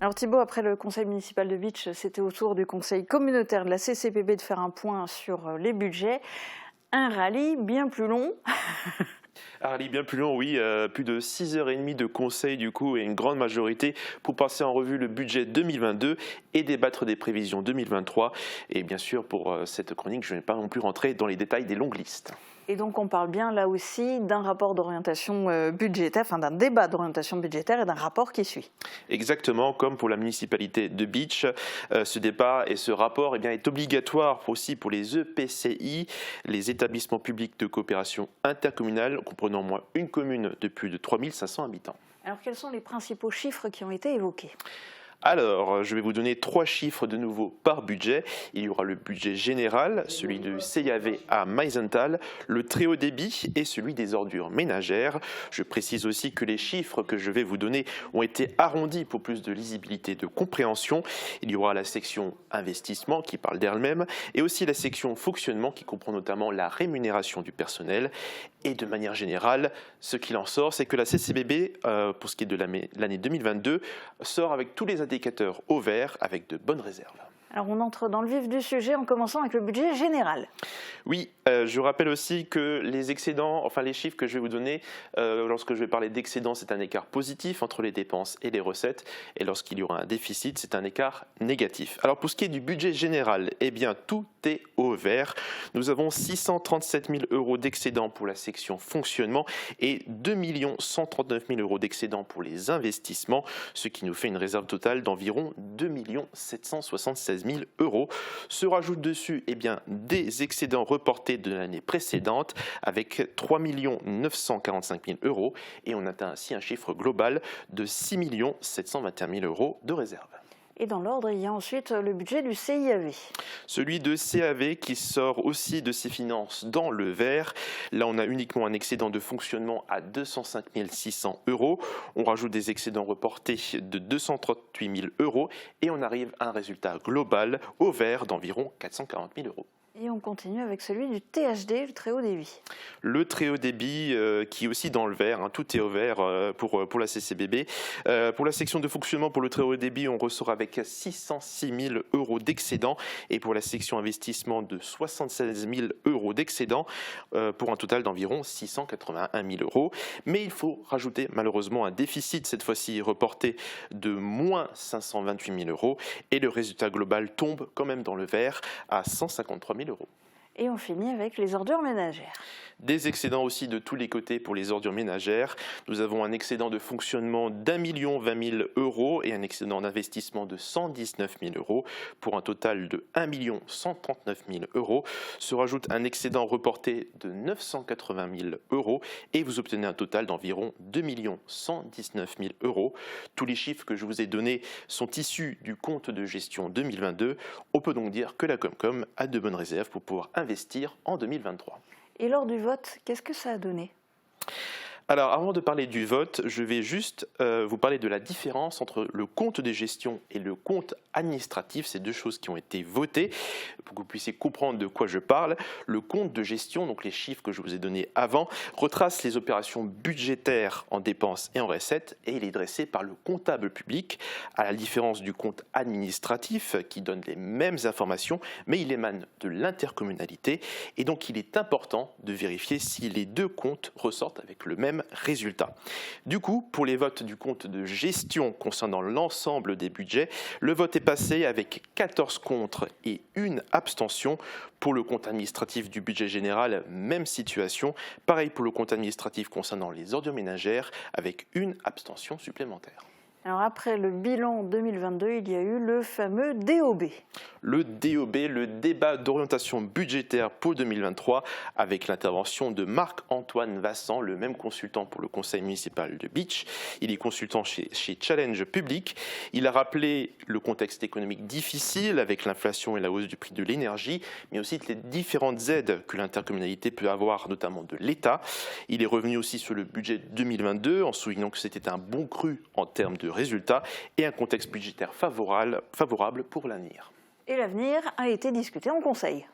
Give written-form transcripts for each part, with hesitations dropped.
Alors Thibault, après le conseil municipal de Bitche, c'était au tour du conseil communautaire de la CCPB de faire un point sur les budgets. Un rallye bien plus long. Un rallye bien plus long, oui, plus de 6h30 de conseil du coup et une grande majorité pour passer en revue le budget 2022 et débattre des prévisions 2023. Et bien sûr, pour cette chronique, je ne vais pas non plus rentrer dans les détails des longues listes. Et donc on parle bien là aussi d'un rapport d'orientation budgétaire, enfin d'un débat d'orientation budgétaire et d'un rapport qui suit. Exactement, comme pour la municipalité de Bitche, ce débat et ce rapport est obligatoire aussi pour les EPCI, les établissements publics de coopération intercommunale, comprenant au moins une commune de plus de 3500 habitants. Alors quels sont les principaux chiffres qui ont été évoqués ? Alors, je vais vous donner 3 chiffres de nouveau par budget. Il y aura le budget général, celui de CIAV à Meisenthal, le très haut débit et celui des ordures ménagères. Je précise aussi que les chiffres que je vais vous donner ont été arrondis pour plus de lisibilité et de compréhension. Il y aura la section investissement qui parle d'elle-même et aussi la section fonctionnement qui comprend notamment la rémunération du personnel. Et de manière générale, ce qu'il en sort, c'est que la CCBB, pour ce qui est de l'année 2022, sort avec tous les indicateurs au vert avec de bonnes réserves. Alors on entre dans le vif du sujet en commençant avec le budget général. Oui, je rappelle aussi que les excédents, enfin les chiffres que je vais vous donner, lorsque je vais parler d'excédent, c'est un écart positif entre les dépenses et les recettes, et lorsqu'il y aura un déficit, c'est un écart négatif. Alors pour ce qui est du budget général, eh bien tout est au vert. Nous avons 637 000 € d'excédent pour la section fonctionnement et 2 139 000 € d'excédent pour les investissements, ce qui nous fait une réserve totale d'environ 2 776 000 €. Se rajoutent dessus des excédents reportés de l'année précédente avec 3 945 000 € et on atteint ainsi un chiffre global de 6 721 000 € de réserve. Et dans l'ordre, il y a ensuite le budget du CIAV. Celui de CAV qui sort aussi de ses finances dans le vert. Là, on a uniquement un excédent de fonctionnement à 205 600 €. On rajoute des excédents reportés de 238 000 € et on arrive à un résultat global au vert d'environ 440 000 €. Et on continue avec celui du THD, le très haut débit. Le très haut débit qui est aussi dans le vert, tout est au vert pour la CCBB. Pour la section de fonctionnement pour le très haut débit, on ressort avec 606 000 € d'excédent et pour la section investissement de 76 000 € d'excédent pour un total d'environ 681 000 €. Mais il faut rajouter malheureusement un déficit, cette fois-ci reporté de moins 528 000 € et le résultat global tombe quand même dans le vert à 153 000 €. Et on finit avec les ordures ménagères. Des excédents aussi de tous les côtés pour les ordures ménagères. Nous avons un excédent de fonctionnement d'1 020 000 € et un excédent d'investissement de 119 000 € pour un total de 1 139 000 €. Se rajoute un excédent reporté de 980 000 € et vous obtenez un total d'environ 2 119 000 €. Tous les chiffres que je vous ai donnés sont issus du compte de gestion 2022. On peut donc dire que la Comcom a de bonnes réserves pour pouvoir investir en 2023. Et lors du vote, qu'est-ce que ça a donné ? Alors, avant de parler du vote, je vais juste vous parler de la différence entre le compte de gestion et le compte administratif. C'est deux choses qui ont été votées pour que vous puissiez comprendre de quoi je parle. Le compte de gestion, donc les chiffres que je vous ai donnés avant, retrace les opérations budgétaires en dépenses et en recettes et il est dressé par le comptable public, à la différence du compte administratif qui donne les mêmes informations, mais il émane de l'intercommunalité et donc il est important de vérifier si les deux comptes ressortent avec le même résultat. Du coup, pour les votes du compte de gestion concernant l'ensemble des budgets, le vote est passé avec 14 contre et une abstention. Pour le compte administratif du budget général, même situation. Pareil pour le compte administratif concernant les ordures ménagères, avec une abstention supplémentaire. Alors après le bilan 2022, il y a eu le fameux DOB. Le DOB, le débat d'orientation budgétaire pour 2023, avec l'intervention de Marc-Antoine Vassan, le même consultant pour le conseil municipal de Bitche. Il est consultant chez Challenge Public. Il a rappelé le contexte économique difficile avec l'inflation et la hausse du prix de l'énergie, mais aussi les différentes aides que l'intercommunalité peut avoir, notamment de l'État. Il est revenu aussi sur le budget 2022 en soulignant que c'était un bon cru en termes de résultats et un contexte budgétaire favorable pour l'avenir. Et l'avenir a été discuté en conseil.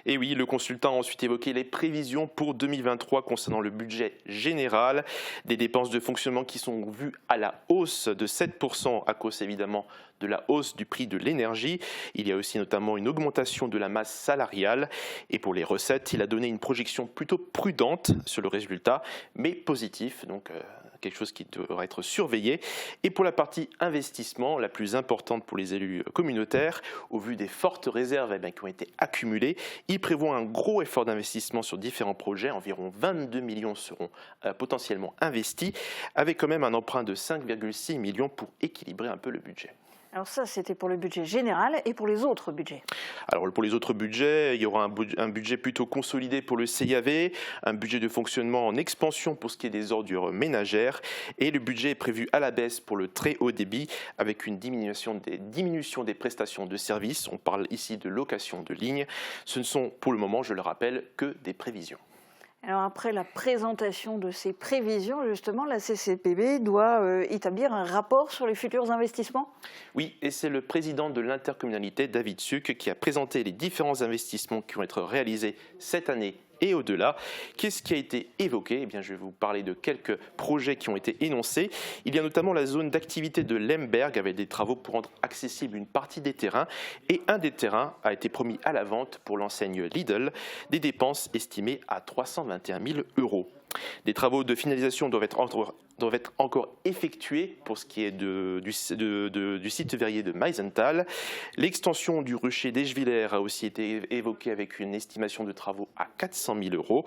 Et oui, le consultant a ensuite évoqué les prévisions pour 2023 concernant le budget général, des dépenses de fonctionnement qui sont vues à la hausse de 7% à cause évidemment de la hausse du prix de l'énergie. Il y a aussi notamment une augmentation de la masse salariale. Et pour les recettes, il a donné une projection plutôt prudente sur le résultat, mais positif, donc quelque chose qui devra être surveillé. Et pour la partie investissement, la plus importante pour les élus communautaires, au vu des fortes réserves qui ont été accumulées, il prévoit un gros effort d'investissement sur différents projets. Environ 22 millions seront potentiellement investis, avec quand même un emprunt de 5,6 millions pour équilibrer un peu le budget. Alors ça, c'était pour le budget général et pour les autres budgets. Alors pour les autres budgets, il y aura un budget plutôt consolidé pour le CIAV, un budget de fonctionnement en expansion pour ce qui est des ordures ménagères et le budget est prévu à la baisse pour le très haut débit avec une diminution des prestations de services. On parle ici de location de lignes. Ce ne sont pour le moment, je le rappelle, que des prévisions. Alors après la présentation de ces prévisions, justement, la CCPB doit établir un rapport sur les futurs investissements ? Oui, et c'est le président de l'intercommunalité, David Suc, qui a présenté les différents investissements qui vont être réalisés cette année et au-delà. Qu'est-ce qui a été évoqué ? Eh bien, je vais vous parler de quelques projets qui ont été énoncés. Il y a notamment la zone d'activité de Lemberg avec des travaux pour rendre accessible une partie des terrains. Et un des terrains a été promis à la vente pour l'enseigne Lidl, des dépenses estimées à 321 000 €. Des travaux de finalisation doivent être encore effectués pour ce qui est du site verrier de Meisenthal. L'extension du rucher d'Eschviller a aussi été évoquée avec une estimation de travaux à 400 000 €.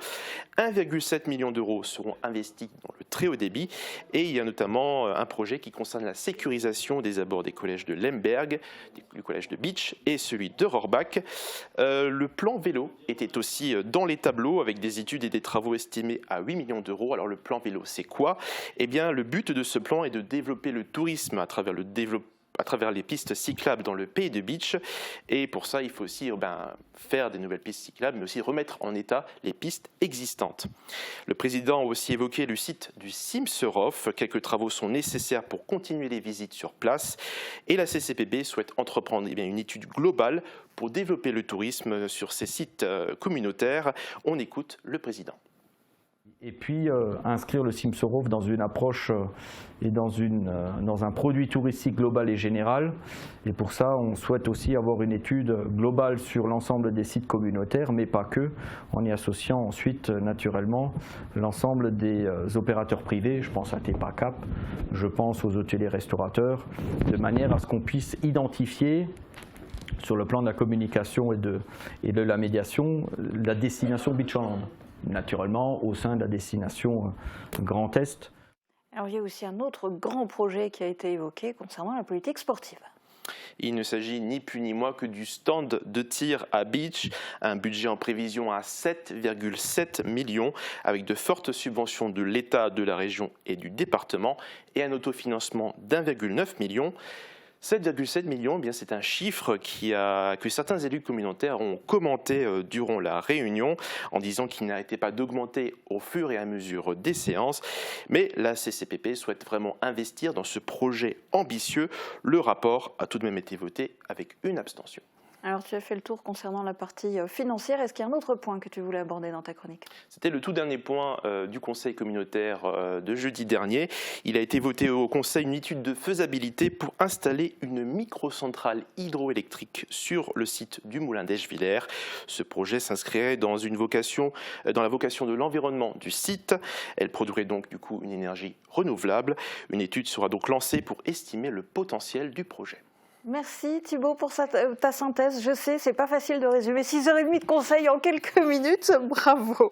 1,7 million d'euros seront investis dans le très haut débit et il y a notamment un projet qui concerne la sécurisation des abords des collèges de Lemberg, du collège de Beach et celui de Rohrbach. Le plan vélo était aussi dans les tableaux avec des études et des travaux estimés à 8 millions d'euros. Alors le plan vélo, c'est quoi ? Eh bien, le but de ce plan est de développer le tourisme à travers les pistes cyclables dans le pays de Beach. Et pour ça, il faut aussi faire des nouvelles pistes cyclables, mais aussi remettre en état les pistes existantes. Le président a aussi évoqué le site du Simserhof. Quelques travaux sont nécessaires pour continuer les visites sur place. Et la CCPB souhaite entreprendre une étude globale pour développer le tourisme sur ces sites communautaires. On écoute le président. Et puis inscrire le Simserhof dans une approche et dans un produit touristique global et général. Et pour ça, on souhaite aussi avoir une étude globale sur l'ensemble des sites communautaires, mais pas que, en y associant ensuite naturellement l'ensemble des opérateurs privés. Je pense à TEPACAP, je pense aux hôteliers-restaurateurs, de manière à ce qu'on puisse identifier sur le plan de la communication et de la médiation la destination Beachland. Naturellement au sein de la destination Grand Est. Alors il y a aussi un autre grand projet qui a été évoqué concernant la politique sportive. Il ne s'agit ni plus ni moins que du stand de tir à Beach, un budget en prévision à 7,7 millions avec de fortes subventions de l'État, de la région et du département et un autofinancement d'1,9 million. 7,7 millions, c'est un chiffre que certains élus communautaires ont commenté durant la réunion en disant qu'il n'arrêtait pas d'augmenter au fur et à mesure des séances. Mais la CCPB souhaite vraiment investir dans ce projet ambitieux. Le rapport a tout de même été voté avec une abstention. Alors tu as fait le tour concernant la partie financière. Est-ce qu'il y a un autre point que tu voulais aborder dans ta chronique ? C'était le tout dernier point du Conseil communautaire de jeudi dernier. Il a été voté au Conseil une étude de faisabilité pour installer une microcentrale hydroélectrique sur le site du moulin d'Eschviller. Ce projet s'inscrirait dans la vocation de l'environnement du site. Elle produirait donc du coup une énergie renouvelable. Une étude sera donc lancée pour estimer le potentiel du projet. Merci Thibaut pour ta synthèse. Je sais, c'est pas facile de résumer 6h30 de conseils en quelques minutes. Bravo.